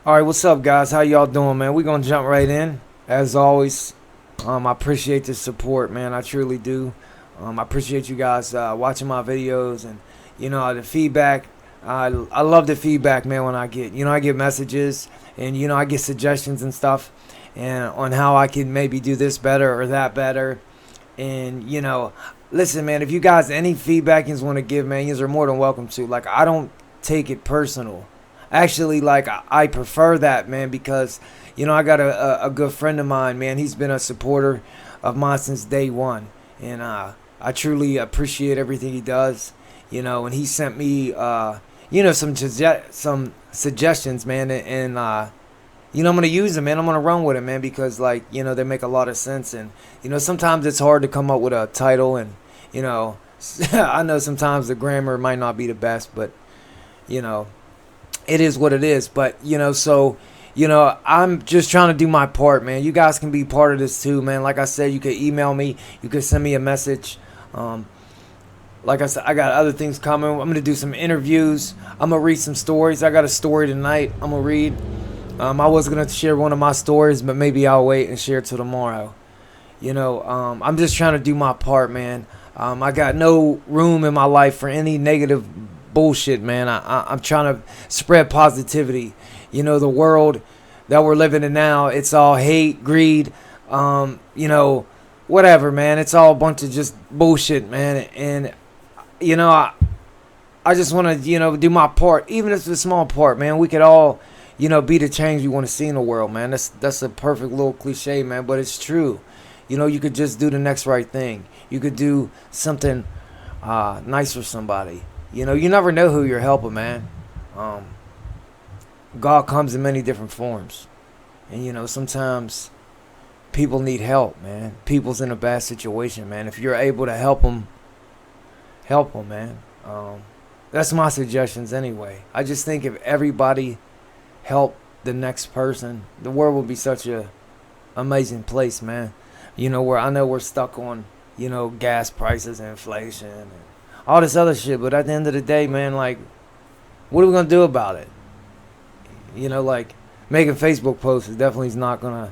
All right, what's up, guys? How y'all doing, man? We're gonna jump right in, as always. I appreciate the support, man. I truly do. I appreciate you guys watching my videos and the feedback. I love the feedback, man. When I get I get messages and I get suggestions and stuff, and on how I can maybe do this better or that better. And listen, man. If you guys any feedback you want to give, man, you are more than welcome to. Like, I don't take it personal. Actually, like, I prefer that, man, because I got a good friend of mine, man. He's been a supporter of mine since day one, and I truly appreciate everything he does. And he sent me some suggestions, man, and I'm gonna use them, man. I'm gonna run with it, man, because, like, they make a lot of sense. And sometimes it's hard to come up with a title, and I know sometimes the grammar might not be the best, but you know it is what it is. But I'm just trying to do my part, man. You guys can be part of this too, man. Like I said, you can email me, you can send me a message. Like I said, I got other things coming. I'm gonna do some interviews. I'm gonna read some stories. I got a story tonight I'm gonna read. I was gonna share one of my stories, but maybe I'll wait and share it till tomorrow. I'm just trying to do my part, man. I got no room in my life for any negative bullshit, man. I'm trying to spread positivity. The world that we're living in now, it's all hate, greed, whatever, man. It's all a bunch of just bullshit, man. And I just want to do my part, even if it's a small part, man. We could all be the change we want to see in the world, man. That's a perfect little cliche, man, but it's true. You could just do the next right thing. You could do something nice for somebody. You never know who you're helping, man. God comes in many different forms. And, sometimes people need help, man. People's in a bad situation, man. If you're able to help them, man. That's my suggestions anyway. I just think if everybody helped the next person, the world would be such a amazing place, man. Where I know we're stuck on, gas prices and inflation and all this other shit. But at the end of the day, man, like, what are we going to do about it? Like, making Facebook posts is definitely not going to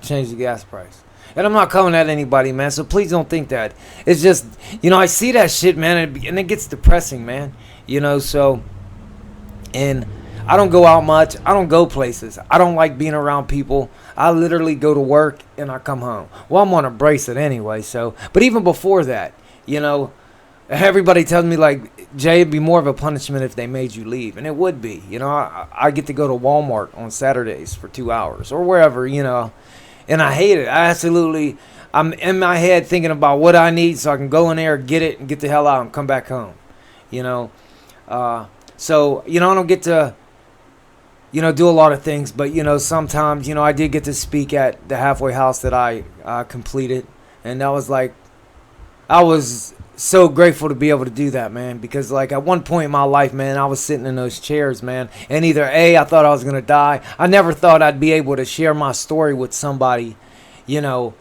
change the gas price. And I'm not coming at anybody, man, so please don't think that. It's just, I see that shit, man, and it gets depressing, man. And I don't go out much. I don't go places. I don't like being around people. I literally go to work and I come home. Well, I'm on a bracelet anyway, so. But even before that, everybody tells me, like, Jay, it'd be more of a punishment if they made you leave. And it would be. I get to go to Walmart on Saturdays for 2 hours or wherever, and I hate it. I'm in my head thinking about what I need so I can go in there, get it, and get the hell out and come back home. So, I don't get to, do a lot of things. But, sometimes, I did get to speak at the halfway house that I completed. And that was like, I was so grateful to be able to do that, man. Because, like, at one point in my life, man, I was sitting in those chairs, man. And either A, I thought I was going to die. I never thought I'd be able to share my story with somebody, I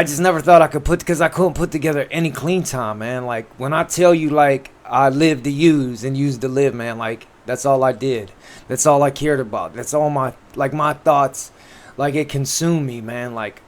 just never thought I could because I couldn't put together any clean time, man. Like, when I tell you, like, I lived to use and used to live, man, like, that's all I did. That's all I cared about. That's all my thoughts, like, it consumed me, man. Like,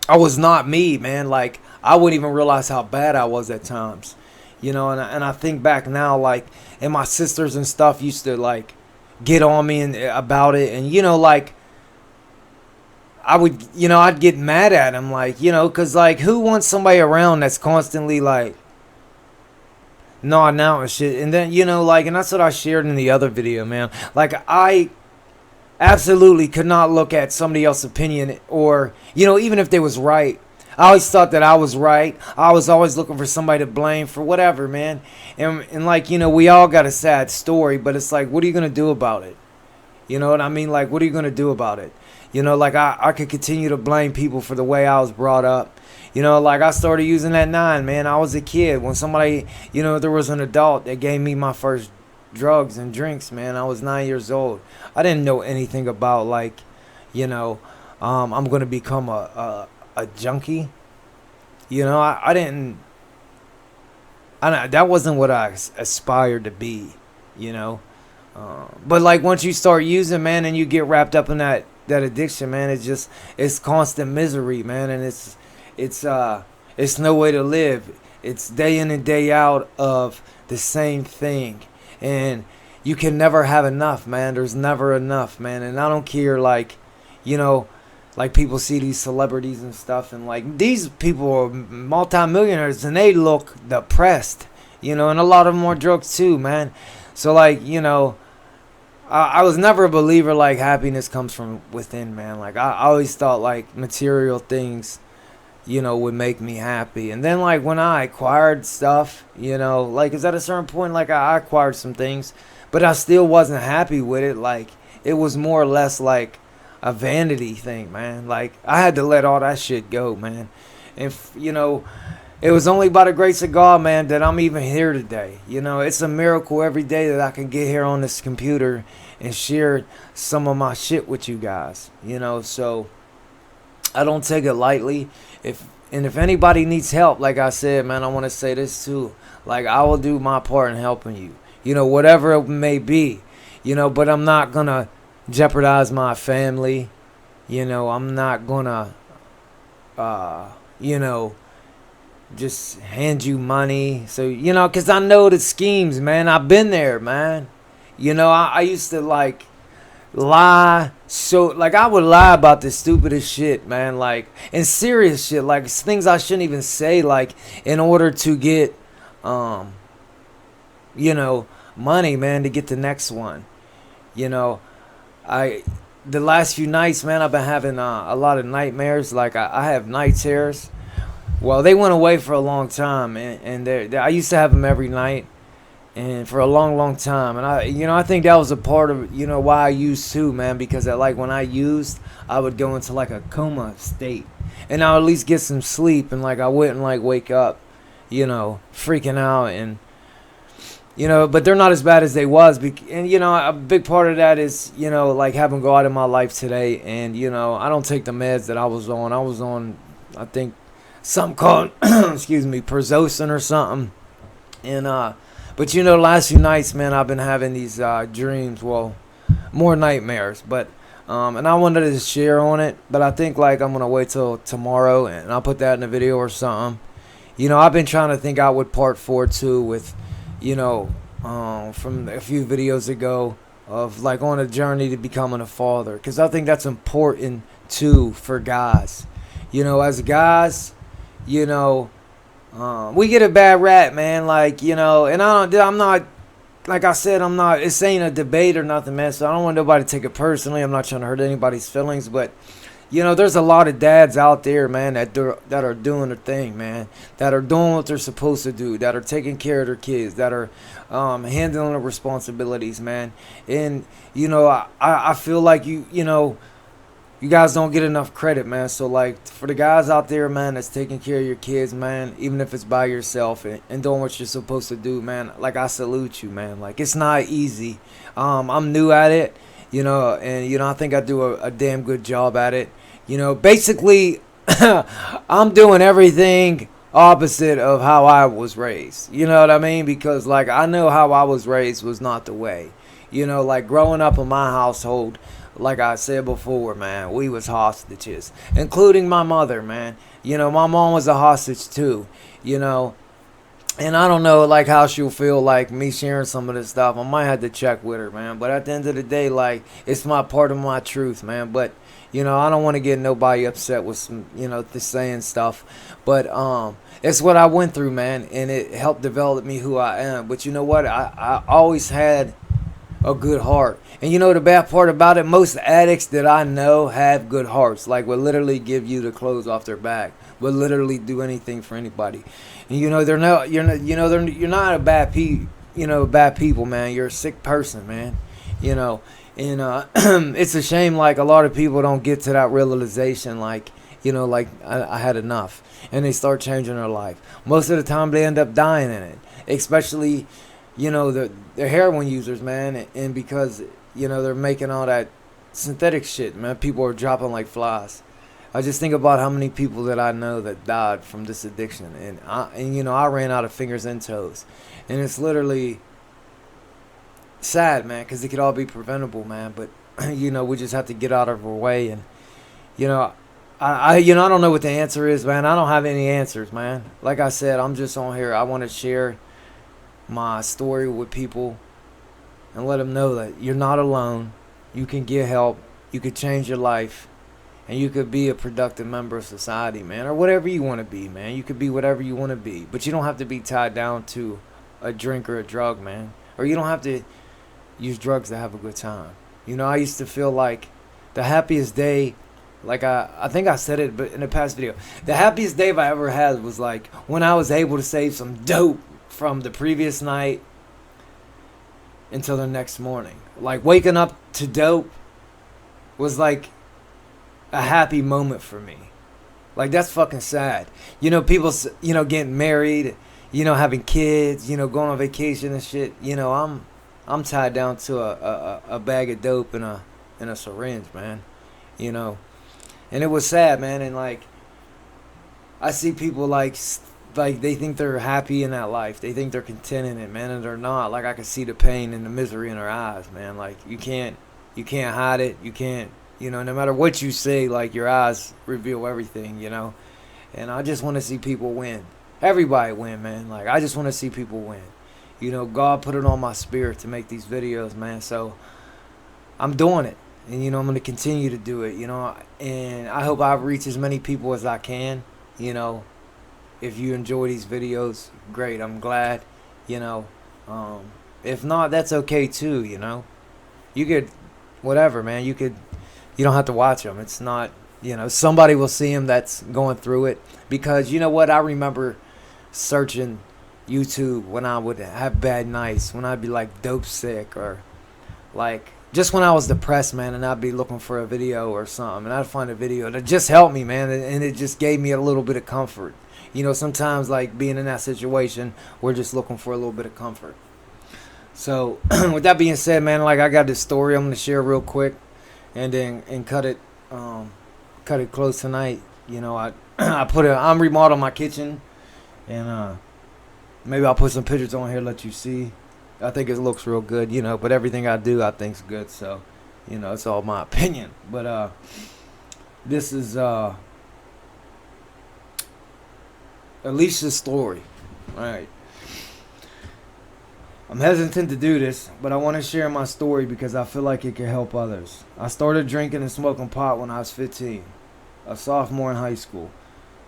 I was not me, man. Like, I wouldn't even realize how bad I was at times, and I think back now, like, and my sisters and stuff used to, like, get on me about it, and, like, I would, I'd get mad at them, like, because, like, who wants somebody around that's constantly, like, nodding out and shit? And then, like, and that's what I shared in the other video, man. Like, I absolutely could not look at somebody else's opinion or, even if they was right. I always thought that I was right. I was always looking for somebody to blame for whatever, man. And like, we all got a sad story, but it's like, what are you going to do about it? You know what I mean? Like, what are you going to do about it? Like, I could continue to blame people for the way I was brought up. Like, I started using that 9, man. I was a kid. When somebody, there was an adult that gave me my first drugs and drinks, man. I was 9 years old. I didn't know anything about, like, I'm going to become a junkie. I didn't. That wasn't what I aspired to be, But like once you start using, man, and you get wrapped up in that addiction, man, it's constant misery, man, and it's it's no way to live. It's day in and day out of the same thing, and you can never have enough, man. There's never enough, man, and I don't care, like, you know, like people see these celebrities and stuff, and like these people are multimillionaires and they look depressed, and a lot of them are drugs too, man. So like, I was never a believer like happiness comes from within, man. Like I always thought like material things, would make me happy. And then like when I acquired stuff, like is at a certain point like I acquired some things, but I still wasn't happy with it. Like it was more or less like a vanity thing, man. Like I had to let all that shit go, man. And it was only by the grace of God, man, that I'm even here today. It's a miracle every day that I can get here on this computer and share some of my shit with you guys. So I don't take it lightly. If anybody needs help, like I said, man, I want to say this too. Like I will do my part in helping you. Whatever it may be. But I'm not gonna jeopardize my family. I'm not gonna just hand you money. So, because I know the schemes, man. I've been there, man. I used to, like, lie. So, like, I would lie about the stupidest shit, man. Like, and serious shit. Like, things I shouldn't even say, like, in order to get, money, man, to get the next one. The last few nights, man, I've been having a lot of nightmares. Like, I have night terrors. Well, they went away for a long time, and I used to have them every night, and for a long, long time. And I think that was a part of, why I used too, man, because like when I used, I would go into like a coma state, and I would at least get some sleep, and like I wouldn't like wake up, freaking out, and but they're not as bad as they was. And a big part of that is like having God in my life today, and I don't take the meds that I was on. I was on, I think, something called excuse me, Perzocin or something. And but the last few nights, man, I've been having these dreams, well, more nightmares. But and I wanted to share on it, but I think like I'm gonna wait till tomorrow and I'll put that in a video or something. I've been trying to think out with part 4 too, with from a few videos ago, of like on a journey to becoming a father, because I think that's important too for guys. As guys, we get a bad rap, man. Like, and I'm not, like I said, this ain't a debate or nothing, man. So I don't want nobody to take it personally. I'm not trying to hurt anybody's feelings, but, there's a lot of dads out there, man, that are doing their thing, man. That are doing what they're supposed to do. That are taking care of their kids. That are handling the responsibilities, man. And, I feel like you guys don't get enough credit, man. So, like, for the guys out there, man, that's taking care of your kids, man, even if it's by yourself and doing what you're supposed to do, man, like, I salute you, man. Like, it's not easy. I'm new at it, and, I think I do a damn good job at it. Basically, I'm doing everything opposite of how I was raised. You know what I mean? Because, like, I know how I was raised was not the way. Like, growing up in my household, like I said before, man, we was hostages, including my mother, man. My mom was a hostage too, and I don't know, like, how she'll feel like me sharing some of this stuff. I might have to check with her, man. But at the end of the day, like, it's my part of my truth, man. But, I don't want to get nobody upset with some, the saying stuff. But it's what I went through, man, and it helped develop me who I am. But you know what? I always had a good heart. And the bad part about it, most addicts that I know have good hearts. Like, would literally give you the clothes off their back. Would literally do anything for anybody. And they're not. You're not a bad bad people, man. You're a sick person, man. And it's a shame. Like, a lot of people don't get to that realization. Like, like I had enough, and they start changing their life. Most of the time, they end up dying in it, especially. The heroin users, man, and because, they're making all that synthetic shit, man, people are dropping like flies. I just think about how many people that I know that died from this addiction, and I ran out of fingers and toes, and it's literally sad, man, because it could all be preventable, man. But you know, we just have to get out of our way. And you know, I don't know what the answer is, man. I don't have any answers, man. Like I said, I'm just on here. I want to share my story with people and let them know that you're not alone. You can get help. You could change your life. And you could be a productive member of society, man. Or whatever you want to be, man. You could be whatever you want to be. But you don't have to be tied down to a drink or a drug, man. Or you don't have to use drugs to have a good time. You know, I used to feel like the happiest day, like I think I said it but in the past video, the happiest day I ever had was like when I was able to save some dope from the previous night until the next morning. Like waking up to dope was like a happy moment for me. Like that's fucking sad. You know, people, you know, getting married, you know, having kids, you know, going on vacation and shit. You know, I'm tied down to a bag of dope and a syringe, man. You know, and it was sad, man. And like I see people like they think they're happy in that life. They think they're content in it, man, and they're not. Like I can see the pain and the misery in their eyes, man. Like you can't hide it. You can't, you know, no matter what you say, like your eyes reveal everything, you know. And I just want to see people win. Everybody win, man. Like I just want to see people win. You know, God put it on my spirit to make these videos, man. So I'm doing it. And, you know, I'm going to continue to do it, you know. And I hope I reach as many people as I can, you know. If you enjoy these videos, great. I'm glad, you know. If not, that's okay too, you know. You could, whatever, man. You don't have to watch them. It's not, you know, somebody will see them that's going through it. Because, you know what, I remember searching YouTube when I would have bad nights, when I'd be like dope sick or like just when I was depressed, man, and I'd be looking for a video or something, and I'd find a video that just helped me, man, and it just gave me a little bit of comfort. You know, sometimes like being in that situation, we're just looking for a little bit of comfort. So with that being said, man, like I got this story I'm gonna share real quick, and then cut it close tonight. You know, I'm remodeling my kitchen, and maybe I'll put some pictures on here, let you see. I think it looks real good, you know, but everything I do I think's good, so, you know, it's all my opinion. But this is Alicia'S story. Alright. I'm hesitant to do this, but I want to share my story because I feel like it can help others. I started drinking and smoking pot when I was 15, a sophomore in high school.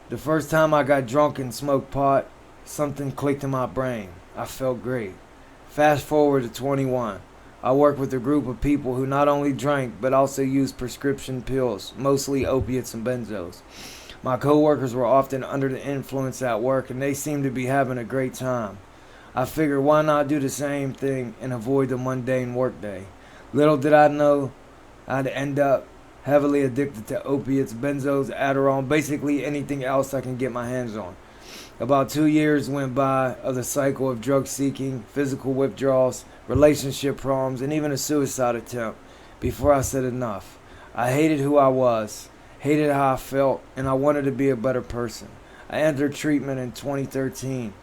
The first time I got drunk and smoked pot, something clicked in my brain. I felt great. Fast forward to 21. I worked with a group of people who not only drank but also used prescription pills, mostly opiates and benzos. My coworkers were often under the influence at work and they seemed to be having a great time. I figured why not do the same thing and avoid the mundane workday. Little did I know I'd end up heavily addicted to opiates, benzos, Adderall, basically anything else I can get my hands on. About 2 years went by of the cycle of drug seeking, physical withdrawals, relationship problems, and even a suicide attempt before I said enough. I hated who I was, hated how I felt, and I wanted to be a better person. I entered treatment in 2013,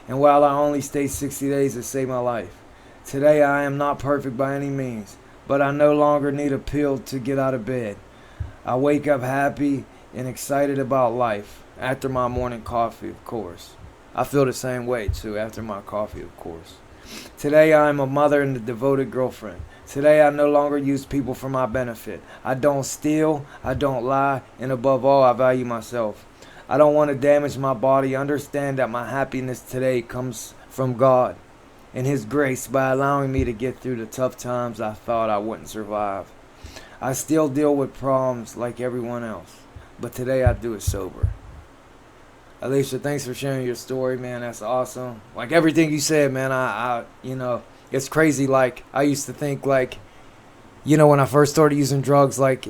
and while I only stayed 60 days to save my life. Today I am not perfect by any means, but I no longer need a pill to get out of bed. I wake up happy and excited about life. After my morning coffee, of course. I feel the same way, too, after my coffee, of course. Today, I am a mother and a devoted girlfriend. Today, I no longer use people for my benefit. I don't steal, I don't lie, and above all, I value myself. I don't want to damage my body. Understand that my happiness today comes from God and His grace by allowing me to get through the tough times I thought I wouldn't survive. I still deal with problems like everyone else, but today I do it sober. Alicia, thanks for sharing your story, man. That's awesome. Like everything you said, man, I you know, it's crazy. Like I used to think like, you know, when I first started using drugs, like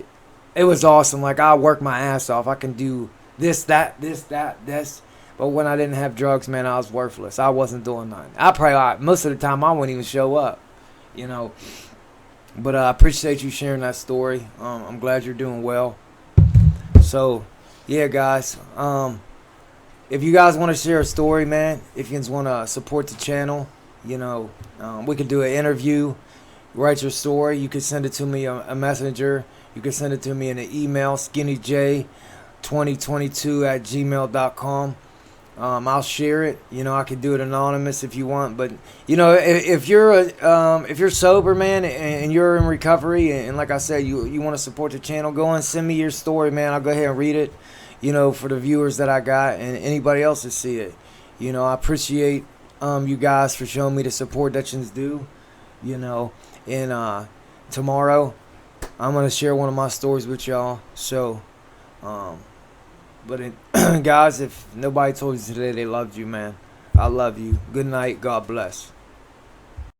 it was awesome. Like I work my ass off. I can do this. But when I didn't have drugs, man, I was worthless. I wasn't doing nothing. Most of the time, I wouldn't even show up, you know. But I appreciate you sharing that story. I'm glad you're doing well. So, yeah, guys. If you guys want to share a story, man, if you guys want to support the channel, you know, we could do an interview. write your story. You can send it to me a messenger. You can send it to me in an email, skinnyj2022@gmail.com. I'll share it. You know, I could do it anonymous if you want, but you know, if you're sober, man, and you're in recovery, and like I said, you want to support the channel, go and send me your story, man. I'll go ahead and read it. You know, for the viewers that I got and anybody else to see it. You know, I appreciate you guys for showing me the support that you do. You know, and tomorrow I'm gonna share one of my stories with y'all. So, but guys, if nobody told you today they loved you, man, I love you. Good night. God bless.